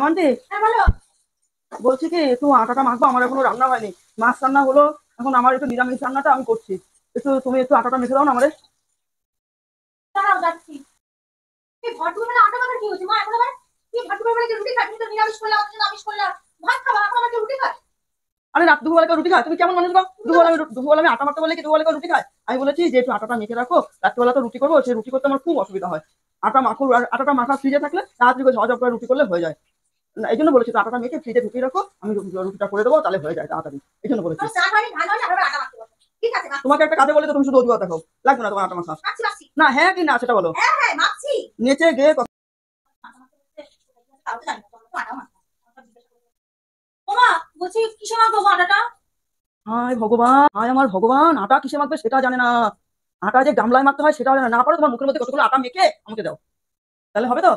হেমন্তী, হ্যাঁ বলো। বলছি কি একটু আটাটা মাখবো, আমার এখনো রান্না হয়নি। মাছ রান্না হলো, এখন আমার একটু নিরামিষ রান্নাটা আমি করছি। তুমি একটু আটাটা মেখে দাও না আমারে। দাঁড়াও যাচ্ছি। এই ভট্টুর বেলা আটা মাখার কি হচ্ছে মা? এখন আবার কি ভট্টুর বেলা রুটি খাই? তুমি তো নিরামিষ করলে, আমাদের জন্য আমিষ করলে, ভাত খাবা, এখন আবার রুটি খাই? আরে রাত দুপুরবেলা কেউ রুটি খায়? তুমি কেমন মানুষ গো? দুপুরবেলা আমি আটা মাখতে বললে কি দুপুরবেলা কেউ রুটি খায়? আমি বলেছি যে একটু আটাটা মেখে রাখো, রাত্রিবেলা তো রুটি করবো, সেই রুটি করতে আমার খুব অসুবিধা হয়। আটা মাখো, আর আটাটা মাখা ফ্রিজে থাকলে তাড়াতাড়ি করে ঝরঝর করে রুটি করলে হয়ে যায়। না, এই জন্য বলেছি তো আটাটা মেখে ফ্রিজে ঢুকিয়ে রাখো, আমি রুটিটা করে দেবো, তাহলে হয়ে যায় তাড়াতাড়ি। এই জন্য বলেছি। চা খাই ভালো হয় না, আবার আটা মাখতে বলো। ঠিক আছে মাখছি। তোমাকে একটা কাজে বলে তো তুমি শুধু অজুহাত দেখাও। লাগবে না তোমার আটা মাখা। মাখছি মাখছি। না হ্যাঁ কি না সেটা বলো। হ্যাঁ হ্যাঁ মাখছি। নেচে গিয়ে আটা মাখতে বলতে তাও তো জানি না, তোমরা তো আটা মাখো। ওমা, বলছি কিসে মাখবো আটাটা? হায় ভগবান, হায় আমার ভগবান, আটা কিসে মাখবে সেটা জানে না। আটা যে গামলায় মাখতে হয় সেটাও জানে না। না পারো তোমার মুখের মধ্যে কতগুলো আটা মেখে আমাকে দাও, তাহলে হবে তো।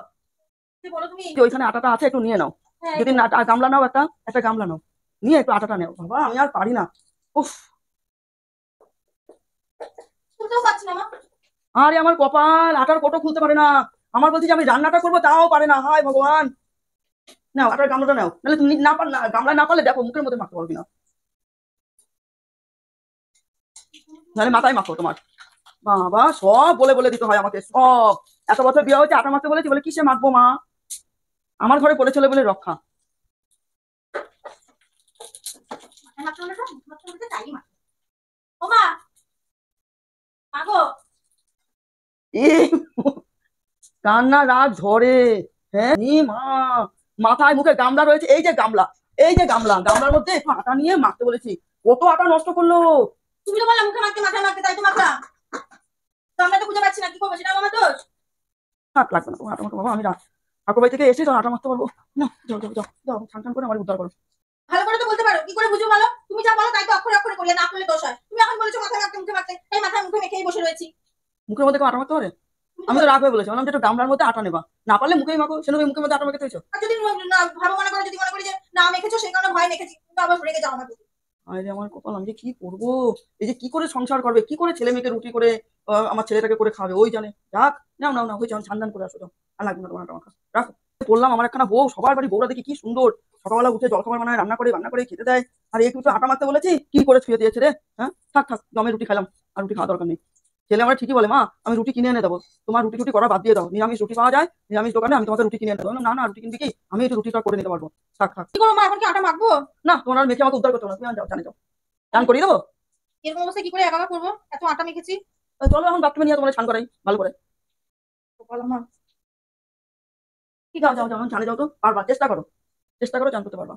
বলো তুমি। যে ওইখানে আটাটা আছে একটু নিয়ে নাও। হ্যাঁ যদি না গামলা নাও, একটা একটা গামলা নাও, নিয়ে একটু আটাটা নাও। বাবা আমি আর পারি না। উফ। শুনতেও পাচ্ছি না মা। আরে আমার কপাল, আটার কোটো খুলতে পারে না। আমার বলছি যে আমি রান্নাটা করবো তাও পারে না, হায় ভগবান। নাও আটার গামলাটা নাও, নাহলে তুমি না পার না, গামলা না পারলে দেখো মুখের মধ্যে মাখতে পারবি না, নাহলে মাথায় মাখো তোমার। বাবা সব বলে বলে দিতে হয় আমাকে সব। এত বছর বিয়ে হচ্ছে আটা মাখতে বলেছি বলে কিসে মাখবো মা? আমার ঘরে পড়ে চলে বলে রক্ষা। মাথায় মাখতে বলে তো মুখে মাখতে বলতে তাই মাখো। ওমা মাগো। এই কান্না রাগ ঝরে। হ্যাঁ মা, মাথায় মুখে গামলা রয়েছে, এই যে গামলা, এই যে গামলা, গামলার মধ্যে একটু আটা নিয়ে মাখতে বলেছি, কত আটা নষ্ট করলো। তুমি তো বললা মুখে মাখতে মাথায় মাখতে, তাই তো মাখলাম। তো আমরা তো বুঝে পাচ্ছি না কি করবো, সেটা আমার দোষ। থাক লাগবে না তোমার আটা মাখো বাবা, আমি ঠাকুর বাড়ি থেকে এসে তখন আটা মাখতে পারবো। না যাও যাও যাও যাও, ছান ছান করে আমার উদ্ধার করো। ভালো করে তো বলতে পারো, কি করে বুঝবো বলো? তুমি যা বলো তাই তো অক্ষরে অক্ষরে করি, না করলে দোষ হয়। তুমি এখন বলেছো মাথায় মাখতে মুখে মাখতে, এই মাথায় মুখে মেখেই বসে রয়েছি। মুখের মধ্যে কেউ আটা মাখতে পারে? আমি তো রাগ হয়ে বলেছি, বললাম যে একটু গামলার মধ্যে আটা নেবা, না পারলে মুখেই মাখো, সে মুখের মধ্যে আটা মেখে দিয়েছো। আর যদি ভালো মনে করো, যদি মনে করি যে না মেখেছো সেই কারণে ভয় মেখেছি, কিন্তু আবার রেগে যাও আমার প্রতি। আরে আমার কপাল, আমি যে কি করবো। এই যে কি করে সংসার করবে, কি করে ছেলে মেয়েকে রুটি করে আমার ছেলেটাকে করে খাবে ওই জানে। যাক, নাও নাও নাও, হয়েছে, ছান করে আসো, যাও। আর লাগবে না তোমার আটা মাখা, রাখো। বললাম আমার একখানা বউ, সবার বাড়ি বউরা দেখি কি সুন্দর, সকালবেলা উঠে জলখাবার বানায়, রান্না করে খেতে দেয়। আর একটু আটা মাখতে বলেছি কি করে ছুঁয়ে দিয়েছে রে। হ্যাঁ থাক থাক, জমে রুটি খেলাম, আর রুটি খাওয়া দরকার নেই। ছেলে আমার ঠিকই বলে মা আমি রুটি কিনে এনে দেবো, তোমার রুটি টুটি করা বাদ দিয়ে দাও, নিরামিষ রুটি পাওয়া যায়, নিরামিষ দোকানে, আমি তোমাকে রুটি কিনে এনে দেবো। না না, রুটি কিনবি কি, আমি একটু রুটিটা করে নিতে পারবো। থাক থাক। কি করবো মা, এখন কি আটা মাখবো? না তোমার আর মেখে আমাকে উদ্ধার করতে হবে না, তুমি আর যাও, জানে যাও, চান করিয়ে দেবো। এরকম অবস্থায় কি করে একা একা করবো? এত আটা মেখেছি। চলো এখন বাথরুমে নিয়ে তোমার স্নান করাই ভালো করে। কপাল আমার। ঠিক যাও আছে। যাও যাও, ছানে যাও তো, পারবা, চেষ্টা করো, চেষ্টা করো চান করতে পারবা।